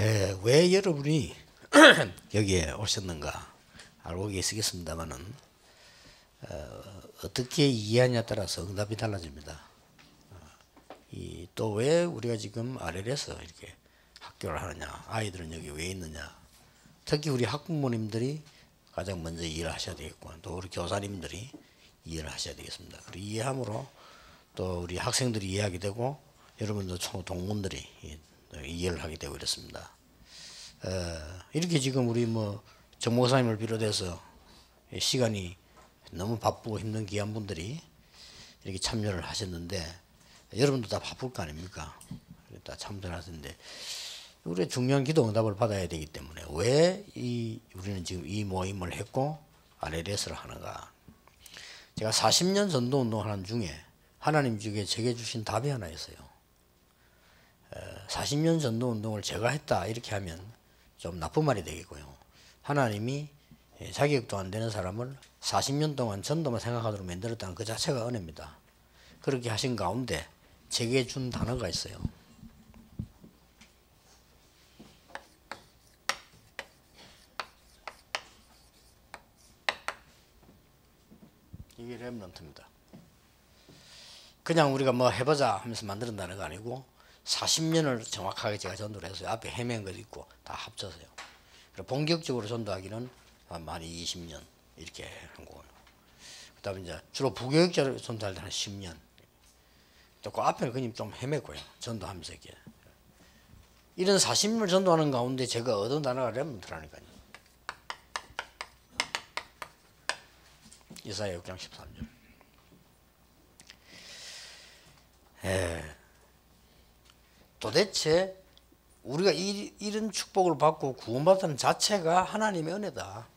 왜 여러분이 여기에 오셨는가 알고 계시겠습니다만은 어떻게 이해하냐에 따라서 응답이 달라집니다. 또 왜 우리가 지금 RL에서 이렇게 학교를 하느냐, 아이들은 여기 왜 있느냐, 특히 우리 학부모님들이 가장 먼저 이해를 하셔야 되겠고, 또 우리 교사님들이 이해를 하셔야 되겠습니다. 그리고 이해함으로 또 우리 학생들이 이해하게 되고 여러분들 동문들이 이해를 하게 되고 이렇습니다. 이렇게 지금 우리 정 목사님을 비롯해서 시간이 너무 바쁘고 힘든 귀한 분들이 이렇게 참여를 하셨는데 여러분도 다 바쁠 거 아닙니까? 다 참여를 하셨는데 우리가 중요한 기도 응답을 받아야 되기 때문에 왜 우리는 지금 이 모임을 했고 RLS를 하는가? 제가 40년 전도 운동하는 중에 하나님 중에 제게 주신 답이 하나 있어요. 40년 전도 운동을 제가 했다 이렇게 하면 좀 나쁜 말이 되겠고요. 하나님이 자격도 안 되는 사람을 40년 동안 전도만 생각하도록 만들었다는 그 자체가 은혜입니다. 그렇게 하신 가운데 제게 준 단어가 있어요. 이게 렘넌트입니다. 그냥 우리가 해보자 하면서 만드는 단어가 아니고 40년을 정확하게 제가 전도를 해서요. 앞에 헤맨 것도 있고 다 합쳐서요. 본격적으로 전도하기는 한 20년 이렇게 한 거고요. 그 다음에 이제 주로 부교육자를 전도할 때 한 10년. 또 그 앞에는 그냥 좀 헤맸고요. 전도하면서 이렇게. 이런 40년을 전도하는 가운데 제가 얻은 단어가 렘넌트라니까요. 이사야 6장 13절. 도대체 우리가 이런 축복을 받고 구원받는 자체가 하나님의 은혜다.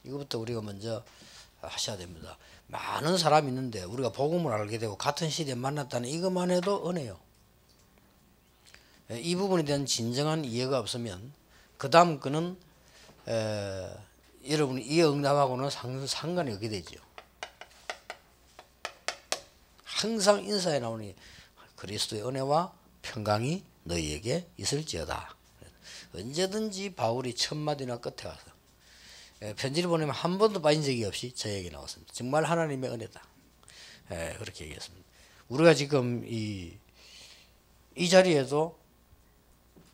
이것부터 우리가 먼저 하셔야 됩니다. 많은 사람이 있는데 우리가 복음을 알게 되고 같은 시대에 만났다는 이것만 해도 은혜요. 이 부분에 대한 진정한 이해가 없으면 그 다음 거는 여러분이 이 응답하고는 상관이 없게 되죠. 항상 인사에 나오니 그리스도의 은혜와 평강이 너희에게 있을지어다. 언제든지 바울이 첫 마디나 끝에 가서 편지를 보내면 한 번도 빠진 적이 없이 저에게 나왔습니다. 정말 하나님의 은혜다. 그렇게 얘기했습니다. 우리가 지금 이 자리에도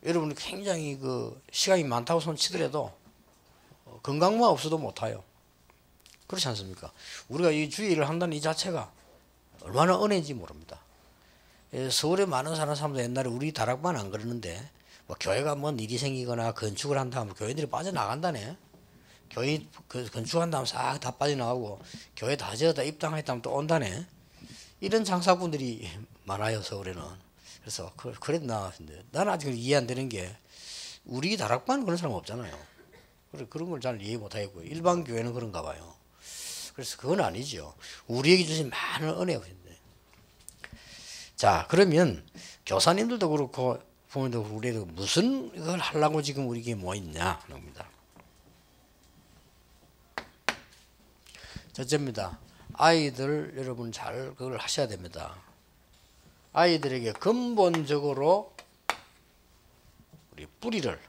여러분이 굉장히 시간이 많다고 손치더라도 건강만 없어도 못와요. 그렇지 않습니까? 우리가 이 주일을 한다는 이 자체가 얼마나 은혜인지 모릅니다. 서울에 많은 사는 사람도 옛날에 우리 다락방 안 그러는데 교회가 일이 생기거나 건축을 한다 하면 교회들이 빠져나간다네. 교회 건축한다 하면 싹 다 빠져나가고 교회 다 지어다 입당했다 하면 또 온다네. 이런 장사꾼들이 많아요, 서울에는. 그래서 그랬나 싶은데 나는 아직 이해 안 되는 게 우리 다락방은 그런 사람 없잖아요. 그런 걸 잘 이해 못하겠고 일반 교회는 그런가 봐요. 그래서 그건 아니죠. 우리에게 주신 많은 은혜가 있는데. 자, 그러면 교사님들도 그렇고 부모님도 그렇고 우리도 무슨 걸 하려고 지금 우리에게 모였냐 하는 겁니다. 첫째입니다. 아이들 여러분 잘 그걸 하셔야 됩니다. 아이들에게 근본적으로 우리 뿌리를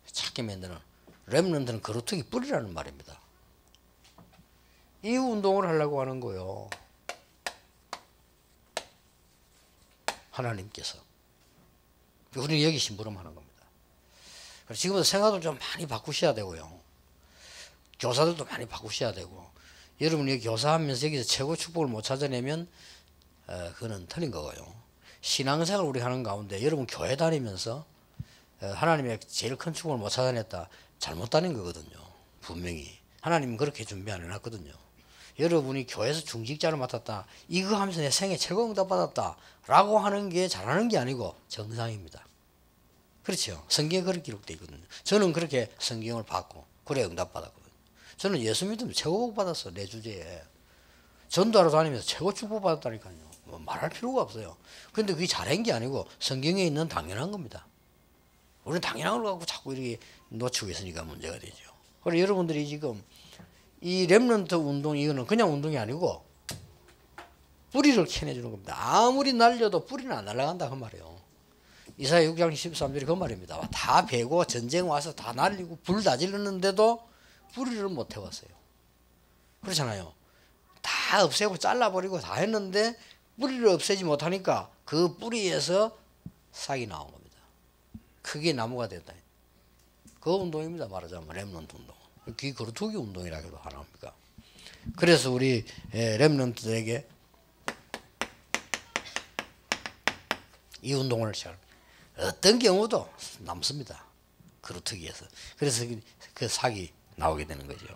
찾게 만드는 렘넌트는 거루터기 뿌리라는 말입니다. 이 운동을 하려고 하는 거요. 하나님께서. 우리는 여기 심부름하는 겁니다. 지금부터 생각을 좀 많이 바꾸셔야 되고요. 교사들도 많이 바꾸셔야 되고 여러분이 교사하면서 여기서 최고 축복을 못 찾아내면 그거는 틀린 거고요. 신앙생활을 우리 하는 가운데 여러분 교회 다니면서 하나님의 제일 큰 축복을 못 찾아냈다. 잘못 다닌 거거든요. 분명히. 하나님은 그렇게 준비 안 해놨거든요. 여러분이 교회에서 중직자를 맡았다. 이거 하면서 내 생애 최고 응답 받았다. 라고 하는 게 잘하는 게 아니고 정상입니다. 그렇죠. 성경에 그렇게 기록되어 있거든요. 저는 그렇게 성경을 받고 그래 응답 받았거든요. 저는 예수 믿으면 최고 복 받았어. 내 주제에. 전도하러 다니면서 최고 축복 받았다니까요. 말할 필요가 없어요. 그런데 그게 잘한 게 아니고 성경에 있는 당연한 겁니다. 우리는 당연한 걸 갖고 자꾸 이렇게 놓치고 있으니까 문제가 되죠. 그래서 여러분들이 지금 이 렘넌트 운동 이거는 그냥 운동이 아니고 뿌리를 캐내주는 겁니다. 아무리 날려도 뿌리는 안 날아간다 그 말이에요. 이사야 6장 13절이 그 말입니다. 다 베고 전쟁 와서 다 날리고 불 다 질렀는데도 뿌리를 못 태웠어요. 그렇잖아요. 다 없애고 잘라버리고 다 했는데 뿌리를 없애지 못하니까 그 뿌리에서 싹이 나온 겁니다. 크게 나무가 됐다. 그 운동입니다. 말하자면 렘넌트 운동. 귀 거루두기 운동이라고도 하나입니까? 그래서 우리 렘넌트에게 이 운동을 잘 어떤 경우도 남습니다. 거루두기에서. 그래서 그 싹이 나오게 되는 거죠.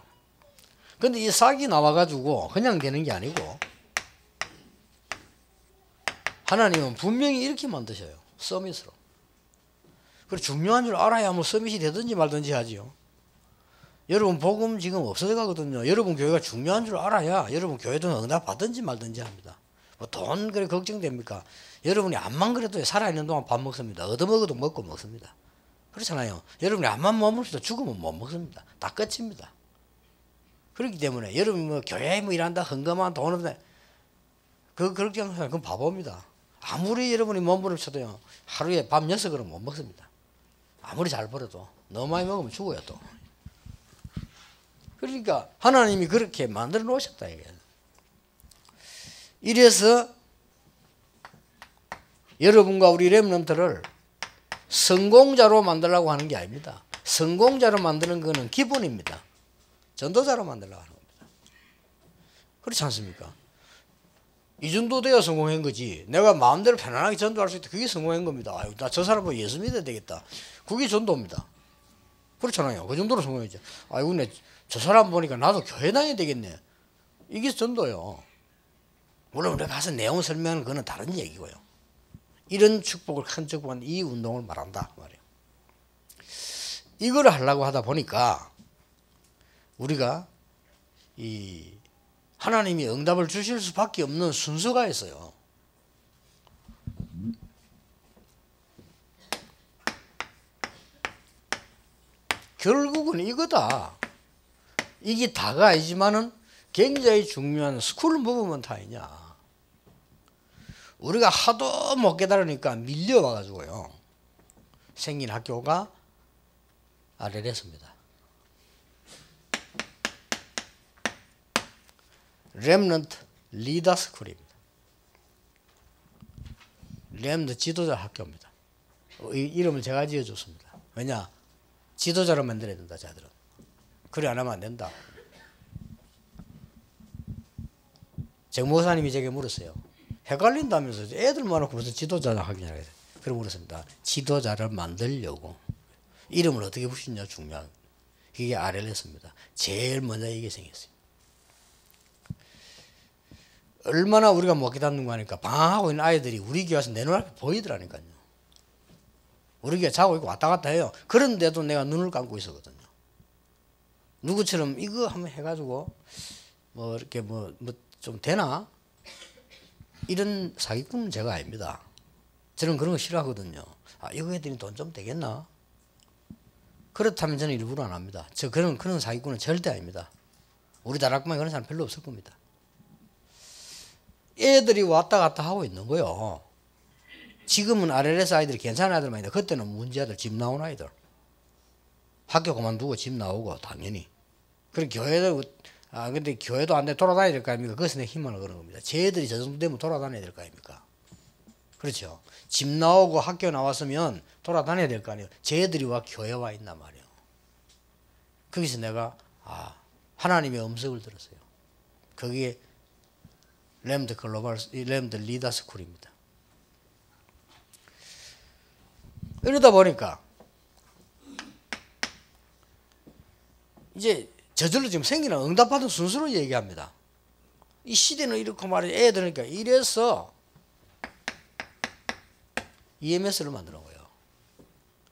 근데 이 싹이 나와가지고 그냥 되는 게 아니고 하나님은 분명히 이렇게 만드셔요. 서밋으로. 그리고 중요한 줄 알아야 뭐 서밋이 되든지 말든지 하지요. 여러분 복음 지금 없어져 가거든요. 여러분 교회가 중요한 줄 알아야 여러분 교회도 응답 받든지 말든지 합니다. 뭐 돈 그래 걱정됩니까? 여러분이 암만 그래도 살아있는 동안 밥 먹습니다. 얻어먹어도 먹고 먹습니다. 그렇잖아요. 여러분이 암만 머물러도 죽으면 못 먹습니다. 다 끝입니다. 그렇기 때문에 여러분 뭐 교회에 뭐 일한다 헌금한 돈을 그 그렇게 하는 사람 그건 바보입니다. 아무리 여러분이 몸부림 쳐도요 하루에 밥 6그릇 못 먹습니다. 아무리 잘 벌어도 너무 많이 먹으면 죽어요 또. 그러니까 하나님이 그렇게 만들어 놓으셨다 이게. 이래서 여러분과 우리 렘넌트를 성공자로 만들려고 하는 게 아닙니다. 성공자로 만드는 거는 기본입니다. 전도자로 만들려고 하는 겁니다. 그렇지 않습니까? 이 정도 돼야 성공한 거지. 내가 마음대로 편안하게 전도할 수 있다. 그게 성공한 겁니다. 아유, 나 저 사람 보고 예수 믿어야 되겠다. 그게 전도입니다. 그렇잖아요. 그 정도로 성공했죠. 아이고, 저 사람 보니까 나도 교회 다녀야 되겠네. 이게 전도요. 물론 우리가 가서 내용 설명하는 그거는 다른 얘기고요. 이런 축복을 큰 축복한 이 운동을 말한다 말이에요. 이걸 하려고 하다 보니까 우리가 이 하나님이 응답을 주실 수밖에 없는 순서가 있어요. 결국은 이거다. 이게 다가 아니지만은 굉장히 중요한 스쿨 무브먼트 아니냐. 우리가 하도 못 깨달으니까 밀려와가지고요. 생긴 학교가 RLS입니다. 렘넌트 리더 스쿨입니다. 렘넌트 지도자 학교입니다. 이 이름을 제가 지어줬습니다. 왜냐? 지도자로 만들어야 된다, 자들은. 그래 안 하면 안 된다. 정 목사님이 제게 물었어요. 헷갈린다면서 애들 많고 무슨 지도자 하기냐. 그래 물었습니다. 지도자를 만들려고 이름을 어떻게 붙이냐 중요한. 이게 RLS입니다. 제일 먼저 이게 생겼어요. 얼마나 우리가 못 깨닫는 거 하니까 방황하고 있는 아이들이 우리 교회 와서 내 눈앞에 보이더라니까요. 우리 교회 자고 있고 왔다 갔다 해요. 그런데도 내가 눈을 감고 있었거든요. 누구처럼 이거 한번 해가지고 뭐 이렇게 뭐 좀 되나? 이런 사기꾼은 제가 아닙니다. 저는 그런 거 싫어하거든요. 아, 이거 했더니 돈 좀 되겠나? 그렇다면 저는 일부러 안 합니다. 저 그런 사기꾼은 절대 아닙니다. 우리 다락방에 그런 사람 별로 없을 겁니다. 애들이 왔다 갔다 하고 있는 거요. 지금은 RLS 아이들이 괜찮은 아이들만 있는데 그때는 문제 아들, 집 나온 아이들. 학교 그만두고 집 나오고 당연히. 그리고 교회도 근데 교회도 안 돼 돌아다녀야 될 거 아닙니까? 그것은 내 힘을 그런 겁니다. 쟤들이 저 정도 되면 돌아다녀야 될 거 아닙니까? 그렇죠. 집 나오고 학교 나왔으면 돌아다녀야 될 거 아니에요. 쟤들이 와 교회 와 있단 말이에요. 거기서 내가 하나님의 음성을 들었어요. 거기에 렘드 글로벌 렘드 리더 스쿨입니다. 이러다 보니까 이제 저절로 지금 생기는 응답받은 순서로 얘기합니다. 이 시대는 이렇게 말해 애들이니까 이래서 EMS를 만드는 거예요.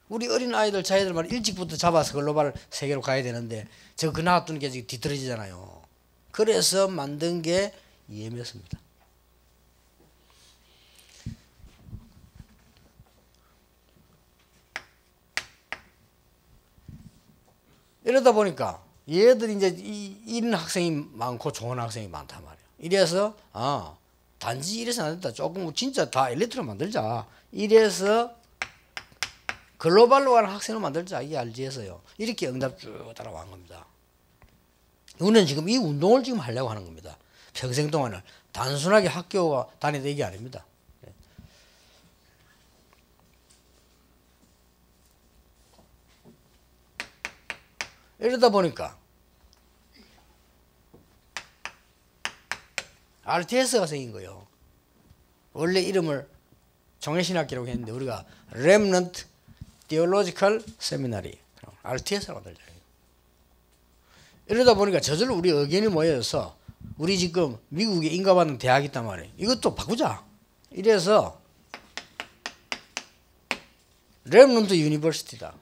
우리 어린 아이들 자기들만 일찍부터 잡아서 글로벌 세계로 가야 되는데 그 놔두는 게 지금 뒤떨어지잖아요. 그래서 만든 게 EMS입니다. 이러다 보니까 얘들이 이제 이런 학생이 많고 좋은 학생이 많단 말이에요. 이래서 단지 이래서 안 된다. 조금 진짜 다 엘리트로 만들자. 이래서 글로벌로 가는 학생을 만들자. 이게 RG에서요. 이렇게 응답 쭉 따라온 겁니다. 우리는 지금 이 운동을 지금 하려고 하는 겁니다. 평생 동안을 단순하게 학교가 다니다 이게 아닙니다. 이러다 보니까 RTS가 생긴 거예요. 원래 이름을 종례신학기라고 했는데 우리가 Remnant Theological Seminary RTS라고 만들자. 이러다 보니까 저절로 우리 의견이 모여서 우리 지금 미국에 인가받는 대학이 있단 말이에요. 이것도 바꾸자. 이래서 Remnant University다.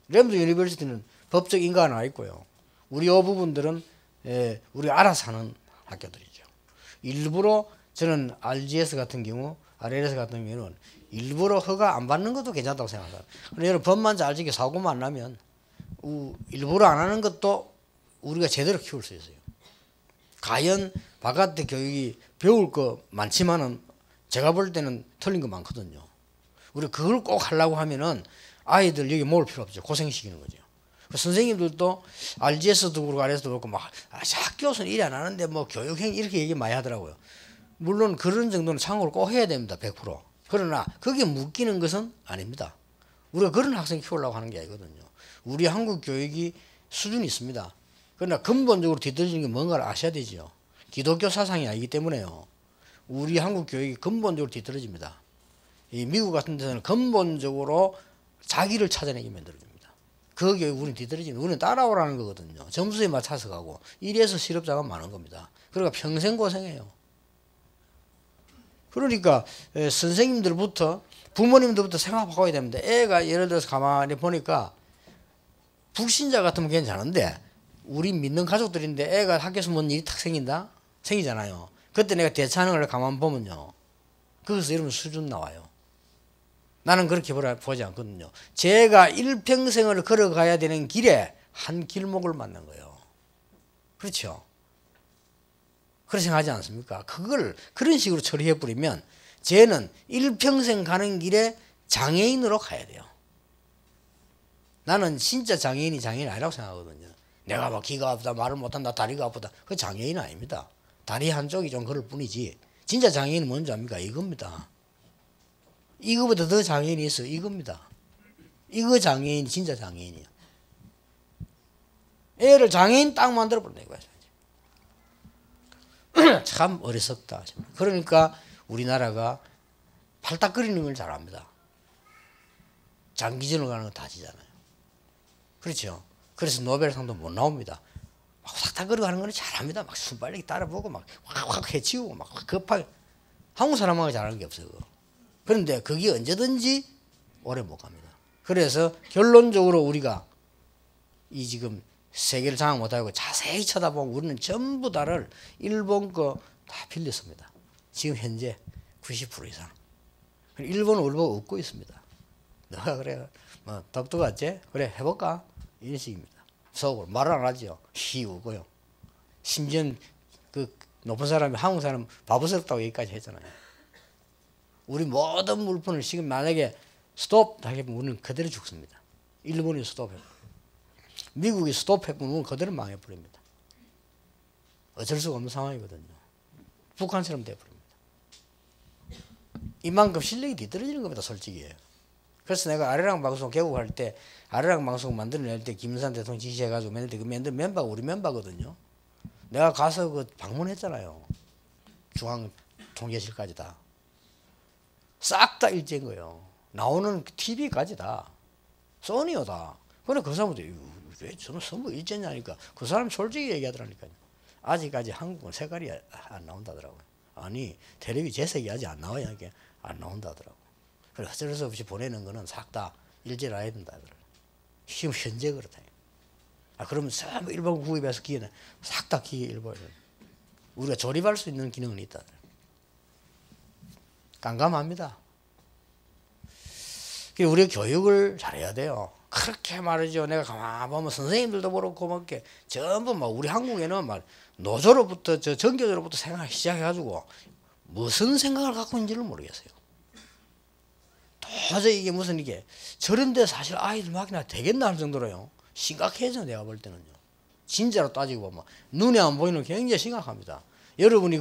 Remnant University는 법적 인가가 나와 있고요. 우리 부분들은 우리가 알아서 하는 학교들이죠. 일부러 저는 RGS 같은 경우, RLS 같은 경우는 일부러 허가 안 받는 것도 괜찮다고 생각합니다. 그런데 여러분 법만 잘 지켜 사고만 안 나면 일부러 안 하는 것도 우리가 제대로 키울 수 있어요. 과연 바깥의 교육이 배울 거 많지만은 제가 볼 때는 틀린 거 많거든요. 우리가 그걸 꼭 하려고 하면은 아이들 여기 모을 필요 없죠. 고생시키는 거죠. 선생님들도 RGS도 그렇고 RS도 그렇고 막 학교에서는 일 안 하는데 뭐 교육행 이렇게 얘기 많이 하더라고요. 물론 그런 정도는 참고를 꼭 해야 됩니다. 100%. 그러나 그게 묶이는 것은 아닙니다. 우리가 그런 학생 키우려고 하는 게 아니거든요. 우리 한국 교육이 수준이 있습니다. 그러나 근본적으로 뒤떨어지는 게 뭔가를 아셔야 되죠. 기독교 사상이 아니기 때문에요. 우리 한국 교육이 근본적으로 뒤떨어집니다. 이 미국 같은 데서는 근본적으로 자기를 찾아내게 만들어줍니다. 그 교육 우리는 뒤떨어지면 우리는 따라오라는 거거든요. 점수에 맞춰서 가고 이래서 실업자가 많은 겁니다. 그러니까 평생 고생해요. 그러니까 선생님들부터 부모님들부터 생각 바꿔야 됩니다. 애가 예를 들어서 가만히 보니까 불신자 같으면 괜찮은데 우리 믿는 가족들인데 애가 학교에서 뭔 일이 탁 생기잖아요. 그때 내가 대처하는 걸 가만 보면요. 거기서 이러면 수준 나와요. 나는 그렇게 보지 않거든요. 제가 일평생을 걸어가야 되는 길에 한 길목을 만난 거예요. 그렇죠? 그렇게 생각하지 않습니까? 그걸 그런 식으로 처리해버리면 쟤는 일평생 가는 길에 장애인으로 가야 돼요. 나는 진짜 장애인이 아니라고 생각하거든요. 내가 막 귀가 아프다, 말을 못한다, 다리가 아프다. 그 장애인 아닙니다. 다리 한쪽이 좀 그럴 뿐이지. 진짜 장애인은 뭔지 압니까? 이겁니다. 이거보다 더 장애인이 있어. 이겁니다. 이거 장애인이 진짜 장애인이야. 애를 장애인 딱 만들어버린다 이거야. 참 어리석다. 그러니까 우리나라가 팔딱거리는 걸 잘합니다. 장기전을 가는 건 다 지잖아요. 그렇죠. 그래서 노벨상도 못 나옵니다. 막 탁탁거리고 하는 건 잘합니다. 막 순발력이 따라보고 막 확 해치우고 막 급하게. 한국 사람하고 잘하는 게 없어요. 그런데 그게 언제든지 오래 못 갑니다. 그래서 결론적으로 우리가 이 지금 세계를 장악 못하고 자세히 쳐다보면 우리는 전부 다를 일본 거 다 빌렸습니다. 지금 현재 90% 이상. 일본은 우리 보고 웃고 있습니다. 너가 그래 뭐 똑똑하지? 그래 해볼까? 이런 식입니다. 속으로 말을 안 하죠. 웃고요. 심지어 그 높은 사람이 한국 사람 바보스럽다고 얘기까지 했잖아요. 우리 모든 물품을 지금 만약에 스톱 하면 우리는 그대로 죽습니다. 일본이 스톱해. 미국이 스톱했고 우리는 그대로 망해버립니다. 어쩔 수가 없는 상황이거든요. 북한처럼 돼버립니다. 이만큼 실력이 뒤떨어지는 겁니다. 솔직히. 그래서 내가 아래랑 방송 개국할 때 아래랑 방송 만들어낼 때 김일성 대통령 지시해가지고 만든 멤버가 우리 멤버거든요. 내가 가서 그 방문했잖아요. 중앙 통계실까지 다. 싹 다 일제인 거예요. 나오는 TV까지 다. 소니어다. 그래 그 사람들 왜 저는 전부 일제냐니까 그 사람 솔직히 얘기하더라니까요. 아직까지 한국은 색깔이 안 나온다더라고요. 아니 텔레비 재색이 아직 안 나와요. 이게 안 나온다더라고요. 그래서 어쩔 수 없이 보내는 거는 싹 다 일제를 해야 된다더라고요. 지금 현재 그렇다. 그러면 전부 일본 구입해서 기계는 싹 다 기계 일본에 우리가 조립할 수 있는 기능은 있다. 깜깜합니다. 우리가 교육을 잘해야 돼요. 그렇게 말이죠. 내가 가만 보면 선생님들도 그렇고 막 전부 막 우리 한국에는 막 노조로부터 저 전교조로부터 생각을 시작해가지고 무슨 생각을 갖고 있는지를 모르겠어요. 도저히 이게 무슨 이게 저런데 사실 아이들 막이나 되겠나 할 정도로요. 심각해져 내가 볼 때는요. 진짜로 따지고 보면 눈에 안 보이는 굉장히 심각합니다. 여러분이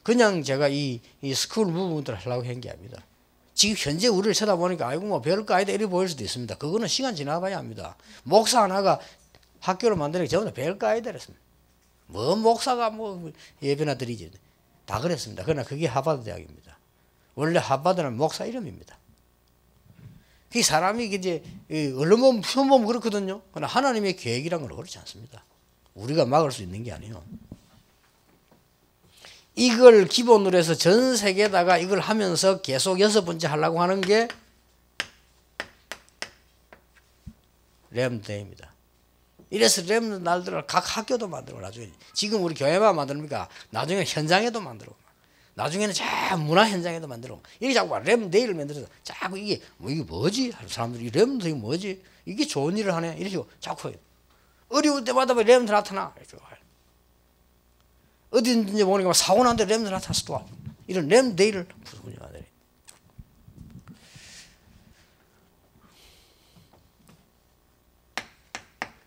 그냥 제가 이 스쿨 무브먼트를 하려고 한 게 아닙니다. 지금 현재 우리를 쳐다보니까 아이고 뭐 별거 아니다 이렇게 보일 수도 있습니다. 그거는 시간 지나봐야 합니다. 목사 하나가 학교를 만드는 게 전부 다 별거 아니다 그랬습니다. 뭐 목사가 뭐 예배나 드리지 다 그랬습니다. 그러나 그게 하버드 대학입니다. 원래 하버드는 목사 이름입니다. 그 사람이 이제 언론 보면 표현 보면 그렇거든요. 그러나 하나님의 계획이란 건 그렇지 않습니다. 우리가 막을 수 있는 게 아니에요. 이걸 기본으로 해서 전 세계에다가 이걸 하면서 계속 6번째 하려고 하는 게 렘데이입니다. 이래서 렘드 날들을 각 학교도 만들고 나중에 지금 우리 교회만 만듭니까? 나중에 현장에도 만들고 나중에는 자 문화 현장에도 만들고 이게 자꾸 렘데이를 만들어서 자꾸 이게 뭐지? 하는 사람들이 렘데이 뭐지? 이게 좋은 일을 하네 이렇게 자꾸 해요. 어려울 때마다 렘드 나타나. 어디든지 보니까 사고 난데 렘드 나타났어 또 이런 렘데이를 부르거든요.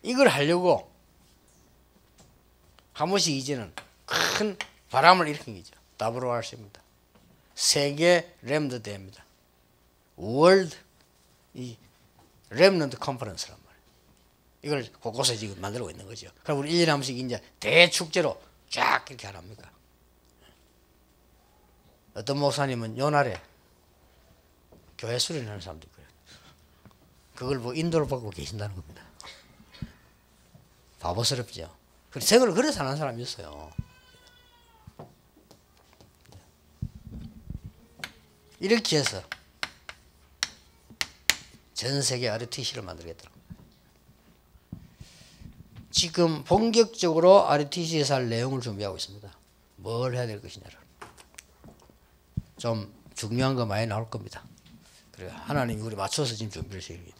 이걸 하려고 한 번씩 이제는 큰 바람을 일으킨 거죠. WRC입니다. 세계 렘드 대회입니다. 월드 이 렘넌트 컨퍼런스란 말이에요. 이걸 곳곳에 지금 만들고 있는 거죠. 그럼 우리 1년에 한 번씩 이제 대축제로 쫙 이렇게 하랍니까? 어떤 목사님은 요날에 교회 수련하는 사람도 있고요. 그걸 뭐 인도를 받고 계신다는 겁니다. 바보스럽죠. 생을 그래서 하는 사람이 있어요. 이렇게 해서 전 세계 RTC를 만들겠더라고요. 지금 본격적으로 RTC에서 할 내용을 준비하고 있습니다. 뭘 해야 될 것이냐를. 좀 중요한 거 많이 나올 겁니다. 그래서 하나님이 우리 맞춰서 지금 준비를 시킵니다.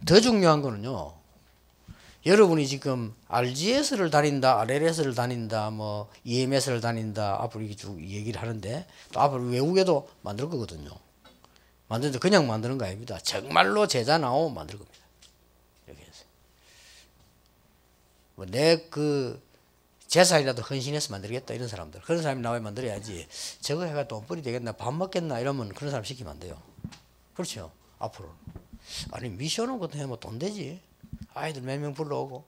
더 중요한 거는요. 여러분이 지금 RGS를 다닌다, RLS를 다닌다, 뭐 EMS를 다닌다, 앞으로 이렇게 쭉 얘기를 하는데 또 앞으로 외국에도 만들 거거든요. 만드는데 그냥 만드는 거 아닙니다. 정말로 제자 나오면 만들 겁니다. 이렇게 해서 뭐 내 재산이라도 헌신해서 만들겠다 이런 사람들, 그런 사람이 나와야 만들어야지. 저거 해가 돈벌이 되겠나, 밥 먹겠나 이러면 그런 사람 시키면 안 돼요. 그렇죠. 앞으로 아니 미션은 그것도 해면 돈 되지. 아이들 몇 명 불러오고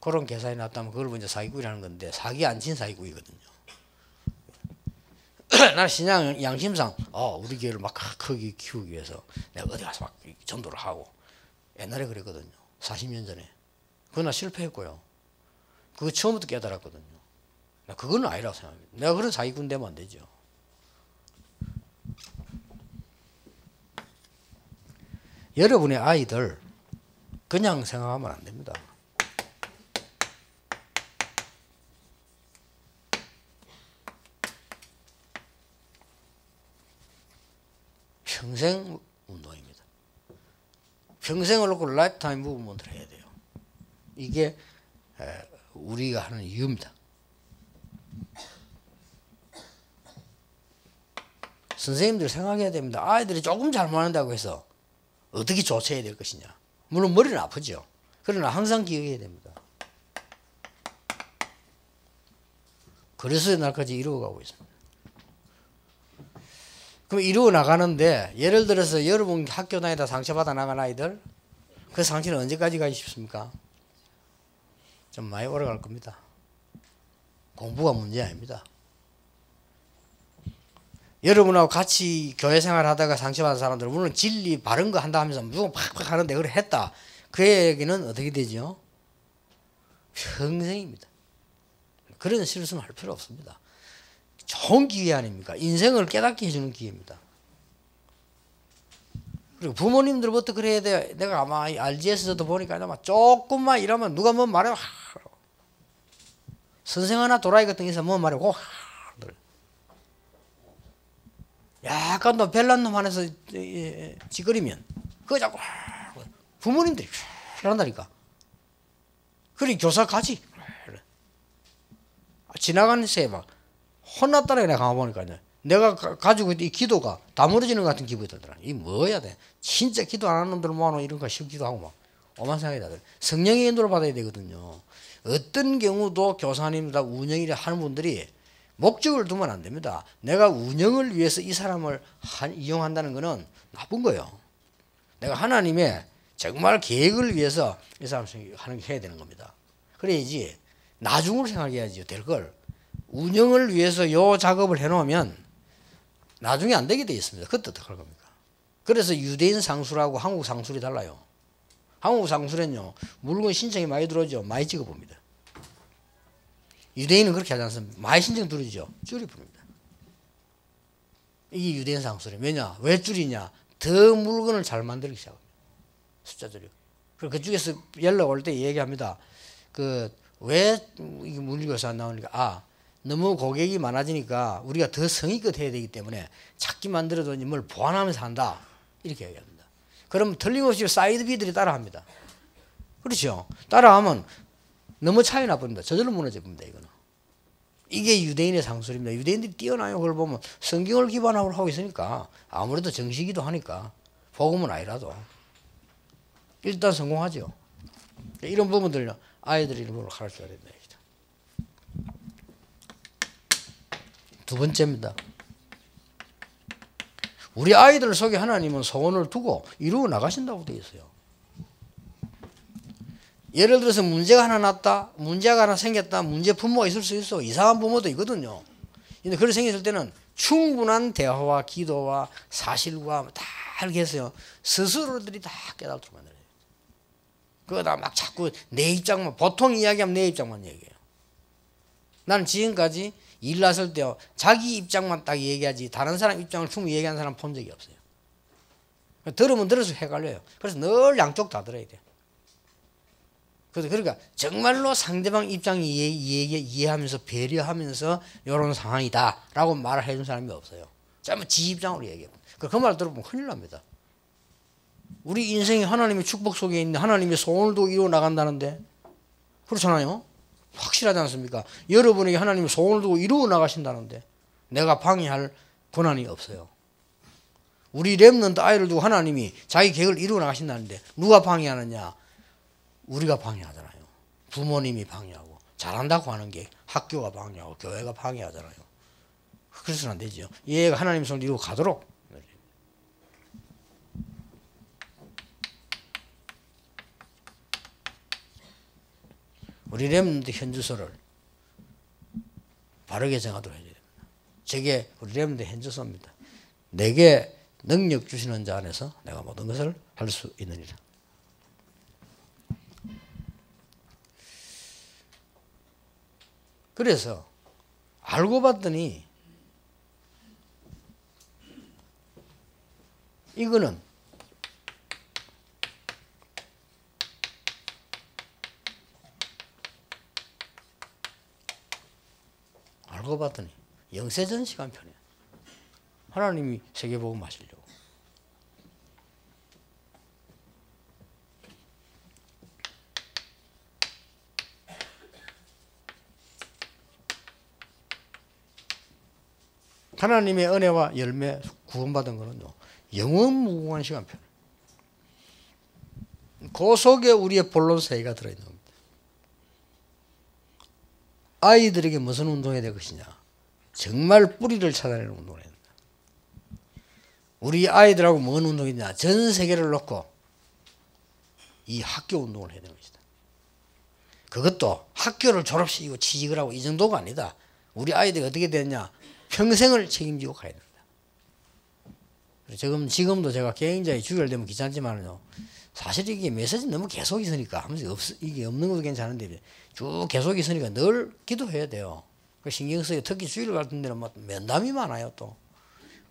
그런 계산이 났다면 그걸 이제 사기꾼이라는 건데 사기 안 친 사기꾼이거든요. 나는 신앙 양심상 우리 교회를 막 크게 키우기 위해서 내가 어디 가서 막 전도를 하고 옛날에 그랬거든요. 40년 전에. 그러나 실패했고요. 그거 처음부터 깨달았거든요. 나 그건 아니라고 생각합니다. 내가 그런 사기꾼 되면 안 되죠. 여러분의 아이들 그냥 생각하면 안 됩니다. 평생 운동입니다. 평생을 놓고 라이프타임 무브먼트를 해야 돼요. 이게 우리가 하는 이유입니다. 선생님들 생각해야 됩니다. 아이들이 조금 잘못한다고 해서 어떻게 조처해야 될 것이냐. 물론 머리는 아프죠. 그러나 항상 기억해야 됩니다. 그래서 날까지 이루어가고 있습니다. 그럼 이루어 나가는데 예를 들어서 여러분 학교 다니다 상처받아 나간 아이들 그 상처는 언제까지 가기 싶습니까? 좀 많이 오래 갈 겁니다. 공부가 문제 아닙니다. 여러분하고 같이 교회 생활하다가 상처받은 사람들은 물론 진리 바른 거 한다 하면서 무조건 팍팍 하는데 그걸 했다. 그 얘기는 어떻게 되죠? 평생입니다. 그런 실수는 할 필요 없습니다. 좋은 기회 아닙니까? 인생을 깨닫게 해주는 기회입니다. 그리고 부모님들부터 그래야 돼요. 내가 아마 RGS에서도 보니까 아마 조금만 이러면 누가 뭐 말해 선생 하나 도라이 같은 게 있어 뭐 말해 약간 더 별난 놈 안에서 찌그리면 그거 자꾸 부모님들이 한다니까. 그리고 교사 가지 지나가는 새에 막 혼났다라 내가 가보니까 내가 가지고 있던 이 기도가 다 무너지는 것 같은 기분이 들더라. 이 뭐야 돼? 진짜 기도 안 하는 놈들 모아놓고 이런 거 쉽기도 하고 막 오만 생각이 나더라. 성령의 인도를 받아야 되거든요. 어떤 경우도 교사님이나 운영이라 하는 분들이 목적을 두면 안 됩니다. 내가 운영을 위해서 이 사람을 이용한다는 것은 나쁜 거예요. 내가 하나님의 정말 계획을 위해서 이 사람 해야 되는 겁니다. 그래야지 나중으로 생각해야지 될 걸. 운영을 위해서 요 작업을 해놓으면 나중에 안 되게 돼 있습니다. 그때 어떻게 할 겁니까? 그래서 유대인 상술하고 한국 상술이 달라요. 한국 상술은요, 물건 신청이 많이 들어오죠. 많이 찍어봅니다. 유대인은 그렇게 하지 않습니다. 많이 신청 들어오죠. 줄이 부릅니다. 이게 유대인 상술이에요. 왜냐? 왜 줄이냐? 더 물건을 잘 만들기 시작합니다. 숫자 줄이고. 그리고 그쪽에서 연락 올 때 얘기합니다. 왜 이게 물리교사 안 나오니까, 너무 고객이 많아지니까 우리가 더 성의껏 해야 되기 때문에 작게 만들어도 뭘 보완하면서 한다. 이렇게 얘기합니다. 그럼 틀림없이 사이드비들이 따라합니다. 그렇죠? 따라하면 너무 차이 나버립니다. 저절로 무너져 버립니다. 이거는. 이게 유대인의 상술입니다. 유대인들이 뛰어나요. 그걸 보면 성경을 기반으로 하고 있으니까 아무래도 정식이기도 하니까 복음은 아니라도 일단 성공하죠. 이런 부분들은 아이들이 일부러 가르쳐야 된다. 두 번째입니다. 우리 아이들 속에 하나님은 소원을 두고 이루어 나가신다고 되어 있어요. 예를 들어서 문제가 하나 났다, 문제가 하나 생겼다, 문제 부모가 있을 수 있어. 이상한 부모도 있거든요. 근데 그렇게 생겼을 때는 충분한 대화와 기도와 사실과 다 이렇게 해서요. 스스로들이 다 깨닫도록 만들어요. 그거다 막 자꾸 내 입장만, 보통 이야기하면 내 입장만 얘기해요. 나는 지금까지 일 났을 때 자기 입장만 딱 얘기하지 다른 사람 입장을 충분히 얘기하는 사람 본 적이 없어요. 들으면 들을수록 헷갈려요. 그래서 늘 양쪽 다 들어야 돼요. 그러니까 정말로 상대방 입장 이해하면서 배려하면서 이런 상황이다 라고 말을 해준 사람이 없어요. 잘못 지 입장으로 얘기해요. 그 말 들어보면 큰일 납니다. 우리 인생이 하나님의 축복 속에 있는 하나님의 소원을 두고 이루어 나간다는데 그렇잖아요. 확실하지 않습니까? 여러분에게 하나님의 소원을 두고 이루어 나가신다는데 내가 방해할 권한이 없어요. 우리 렘넌트 아이를 두고 하나님이 자기 계획을 이루어 나가신다는데 누가 방해하느냐? 우리가 방해하잖아요. 부모님이 방해하고 잘한다고 하는 게 학교가 방해하고 교회가 방해하잖아요. 그래서는 안 되죠. 얘가 하나님의 소원을 이루어 가도록. 우리 렘넌트 현주소를 바르게 정하도록 해야 됩니다. 저게 우리 렘넌트 현주소입니다. 내게 능력 주시는 자 안에서 내가 모든 것을 할 수 있느니라. 그래서 알고 봤더니 이거는 알고 봤더니 영세전 시간표네. 하나님이 세계복음 하시려고. 하나님의 은혜와 열매 구원받은 거는요. 영원 무궁한 시간표. 그 속에 우리의 본론 세계가 들어있는 겁니다. 아이들에게 무슨 운동해야 될 것이냐. 정말 뿌리를 찾아내는 운동을 해야 된다. 우리 아이들하고 뭔 운동이냐. 전 세계를 놓고 이 학교 운동을 해야 되는 것이다. 그것도 학교를 졸업시키고 취직을 하고 이 정도가 아니다. 우리 아이들이 어떻게 되느냐. 평생을 책임지고 가야 된다. 지금도 제가 굉장히 주결되면 귀찮지만요. 사실 이게 메시지 너무 계속 있으니까 하면서 이게 없는 것도 괜찮은데 쭉 계속 있으니까 늘 기도해야 돼요. 신경 쓰여 특히 주일 같은 데는 뭐 면담이 많아요 또.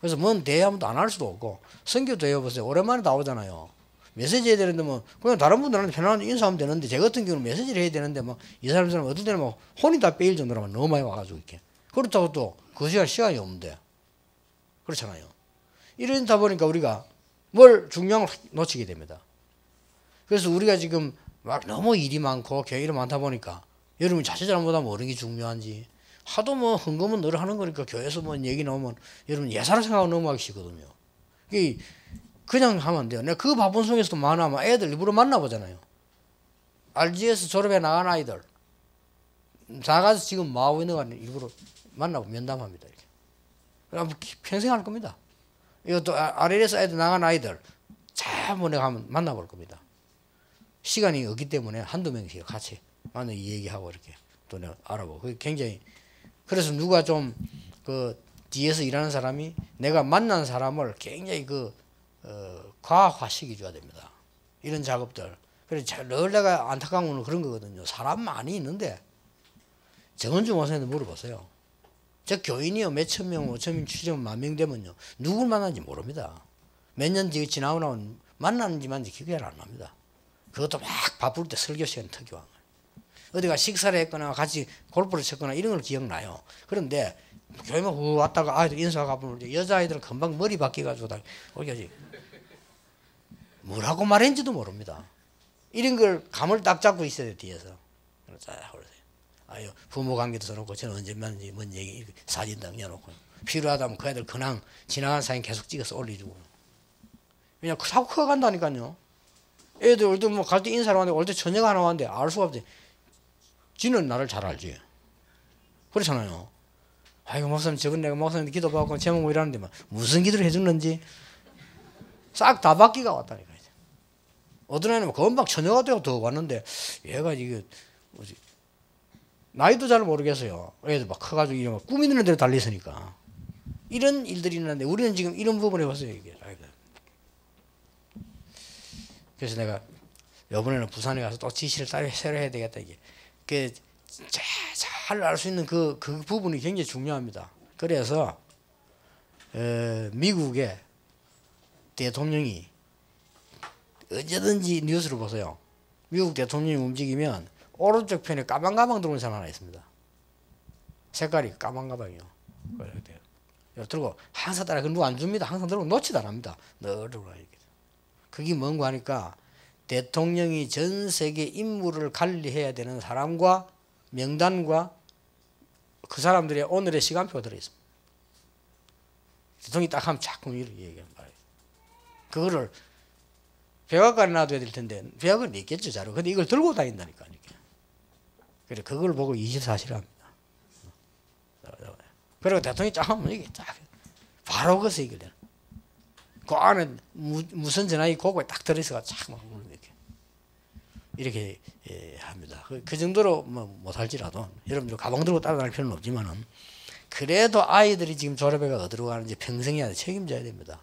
그래서 뭔 대화도 안 할 수도 없고 선교 대회 보세요. 오랜만에 나오잖아요. 메시지 해야 되는데 뭐 그냥 다른 분들한테 편안하게 인사하면 되는데 제 같은 경우는 메시지를 해야 되는데 뭐 이 사람 어떨 때는 뭐 혼이 다 빼일 정도로 너무 많이 와가지고 이렇게 그렇다고 또 그 시간이 없는데 그렇잖아요. 이러다 보니까 우리가 뭘 중요한 걸 놓치게 됩니다. 그래서 우리가 지금 막 너무 일이 많고 교회 일이 많다 보니까 여러분이 자칫 잘못하면 어느 게 중요한지 하도 뭐 헌금은 늘 하는 거니까 교회에서 뭐 얘기 나오면 여러분 예산을 생각하고 넘어가기 싫거든요. 그냥 하면 안 돼요. 내가 그 바쁜 속에서도 만나면 애들 일부러 만나보잖아요. RGS 졸업해 나간 아이들 나가서 지금 뭐하고 있는 거 일부러 만나고 면담합니다. 이렇게. 그럼 평생 할 겁니다. 이것도 RLS 아이들 나간 아이들 전부 내가 한번 만나볼 겁니다. 시간이 없기 때문에 한두 명씩 같이 만나 얘기하고 이렇게 또 내가 알아보고. 그게 굉장히 그래서 누가 좀 그 뒤에서 일하는 사람이 내가 만난 사람을 굉장히 과학화 시켜줘야 됩니다. 이런 작업들. 그래서 늘 내가 안타까운 건 그런 거거든요. 사람 많이 있는데 정은주 목사님한테 물어보세요. 저 교인이요 몇천 명, 5천 명, 7천 만 명 되면요 누굴 만나는지 모릅니다. 몇 년 뒤에 지나고 나면 만나는지만 기억이 안 납니다. 그것도 막 바쁠 때 설교 시간 특이한 거예요. 어디가 식사를 했거나 같이 골프를 쳤거나 이런 걸 기억나요. 그런데 교회만 후 왔다가 아이들 인사하고 가보면 여자아이들은 금방 머리 바뀌어가지고 다 오겠지. 뭐라고 말했는지도 모릅니다. 이런 걸 감을 딱 잡고 있어야 돼요. 뒤에서. 아유 부모 관계도 써놓고 저는 언제만지 뭔 얘기 사진 당겨놓고 필요하다면 그 애들 근황 지나간 사진 계속 찍어서 올려주고. 그냥 자꾸 커간다니까요. 애들 올 때 뭐 갈 때 인사를 하는데 올 때 저녁 하나 왔는데 알 수가 없지. 지는 나를 잘 알지. 그렇잖아요. 아이고 목사님 저번 내가 목사님 기도 받고 제목 뭐 이러는데 무슨 기도를 해줬는지 싹 다 바뀌가 왔다니까. 어떤 애는 금방 처녀가 되고 더 왔는데 얘가 이게 뭐지 나이도 잘 모르겠어요. 애들 막 커가지고 이런 꿈 있는 대로 달리서니까 이런 일들이 있는데 우리는 지금 이런 부분에 봤어요 이게. 그래서 내가 이번에는 부산에 가서 또 지시를 새로 해야 되겠다 이게. 잘 알 수 있는 그 부분이 굉장히 중요합니다. 그래서 미국의 대통령이 언제든지 뉴스를 보세요. 미국 대통령이 움직이면 오른쪽 편에 까만 가방 들고 있는 사람 하나 있습니다. 색깔이 까만 가방이요. 들고 항상 따라 누구 안 줍니다. 항상 들고 놓지도 안 합니다. 늘 들고 이렇게. 그게 뭔가 하니까 대통령이 전 세계 인물을 관리해야 되는 사람과 명단과 그 사람들의 오늘의 시간표가 들어있습니다. 대통령이 딱 하면 자꾸 이렇게 얘기하는 말이에요. 그거를 백악관에 놔둬야 될 텐데 백악관에 있겠죠 자료. 근데 이걸 들고 다닌다니까. 그래 그걸 보고 24시를 합니다. 그리고 대통령이 쫙 하면 이게 딱 바로 거기서 이걸 그 안에 무선 전화기 고거에 딱 들어있어가 쫙 막 이렇게 합니다. 그 정도로 뭐 못할지라도 여러분들 가방 들고 따라다닐 필요는 없지만은 그래도 아이들이 지금 졸업해가 어디로 가는지 평생에 책임져야 됩니다.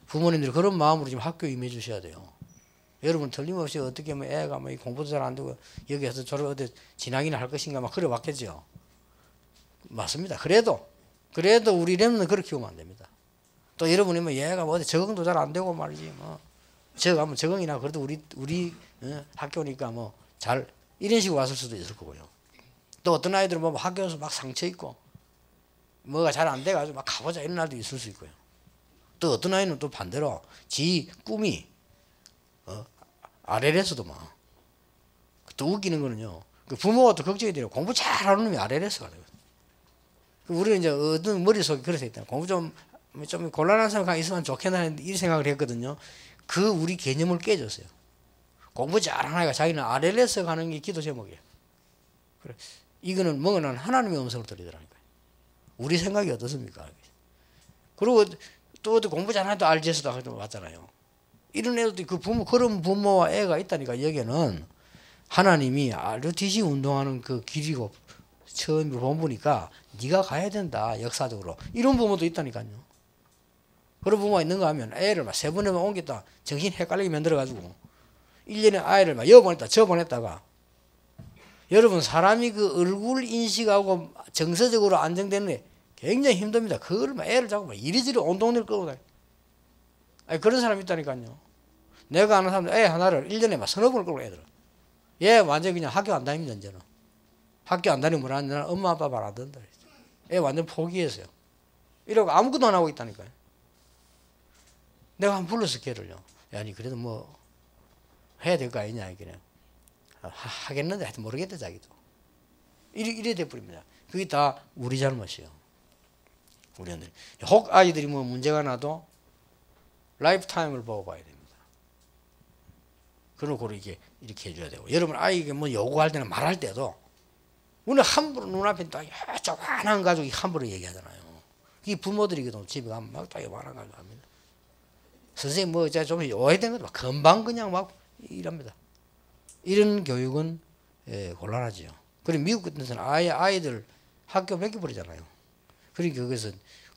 부모님들이 그런 마음으로 지금 학교에 임해 주셔야 돼요. 여러분 틀림없이 어떻게 하면 애가 뭐 공부도 잘 안 되고 여기에서 졸업 어디 진학이나 할 것인가 막 그래 왔겠죠. 맞습니다. 그래도 우리 렘는 그렇게 키우면 안 됩니다. 또 여러분이 뭐 얘가 뭐 어디 적응도 잘 안 되고 말이지 뭐 뭐 적응이나 그래도 우리 학교니까 뭐 잘 이런 식으로 왔을 수도 있을 거고요. 또 어떤 아이들은 뭐 학교에서 막 상처 있고 뭐가 잘 안 돼가지고 막 가보자 이런 날도 있을 수 있고요. 또 어떤 아이는 또 반대로 지 꿈이 RLS도 막. 또 웃기는 거는요. 그 부모가 또 걱정이 돼요. 공부 잘하는 놈이 RLS가 돼요. 우리는 이제 어떤 머릿속에 그래서 있다. 공부 좀 곤란한 생각 있으면 좋겠나 했는데 이 생각을 했거든요. 그 우리 개념을 깨졌어요. 공부 잘하는 아이가 자기는 RLS 가는 게 기도 제목이에요. 그래. 이거는 뭐는 하나님의 음성을 들리더라니까요. 우리 생각이 어떻습니까? 그리고 또 공부 잘하는 애도 RGS도 왔잖아요. 이런 애들도 그런 부모와 애가 있다니까. 여기는 하나님이 ROTC 운동하는 그 길이고 처음으로 본보니까 네가 가야 된다 역사적으로 이런 부모도 있다니까요. 그런 부모가 있는가 하면 애를 막 세 번에만 옮겼다 정신 헷갈리게 만들어가지고 1년에 아이를 막 여 보냈다 저 보냈다가 여러분 사람이 그 얼굴 인식하고 정서적으로 안정되는 게 굉장히 힘듭니다. 그걸 막 애를 자꾸 막 이리저리 온동네를 끌고 다니. 아니 그런 사람이 있다니까요. 내가 아는 사람들 애 하나를 1년에 막 서너 번을 끌고 애들. 얘 완전히 그냥 학교 안 다닙니다 이제는. 학교 안 다니면 뭐라 하냐 엄마 아빠 말 안 듣는다. 애 완전 포기했어요. 이러고 아무것도 안 하고 있다니까요. 내가 한번 불렀어 걔를요. 아니 그래도 뭐 해야 될 거 아니냐 그냥 하겠는데 하여튼 모르겠다 자기도. 이래 돼버립니다. 그게 다 우리 잘못이에요. 우리들 혹 아이들이 뭐 문제가 나도 라이프 타임을 보고 봐야 됩니다. 그러고 이렇게 해줘야 되고, 여러분 아이에게 뭐 요구할 때나 말할 때도 우리는 함부로 눈앞에 딱 조그만한 가족이 함부로 얘기하잖아요. 이 부모들이기도 집에 가면 막 딱 요만한 가족 합니다. 선생님 뭐 좀 오해된 것도 금방 그냥 막 이랍니다. 이런 교육은 곤란하지요. 그리고 미국 같은 데서는 아이들 학교 뺏겨버리잖아요. 그러니까 거기서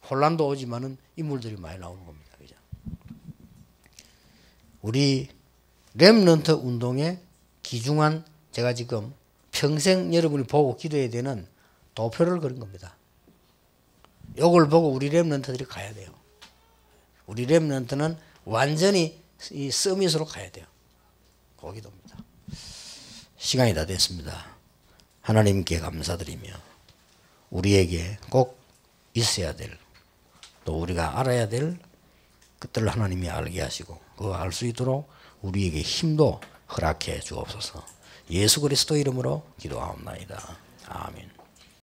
혼란도 오지만은 인물들이 많이 나오는 겁니다. 그죠? 우리 렘넌트 운동의 귀중한, 제가 지금 평생 여러분이 보고 기도해야 되는 도표를 그린 겁니다. 이걸 보고 우리 렘넌트들이 가야 돼요. 우리 렘넌트는 완전히 이 서밋으로 가야 돼요. 그 기도입니다. 시간이 다 됐습니다. 하나님께 감사드리며 우리에게 꼭 있어야 될, 또 우리가 알아야 될 것들을 하나님이 알게 하시고 그거 알 수 있도록 우리에게 힘도 허락해 주옵소서. 예수 그리스도 이름으로 기도하옵나이다. 아멘.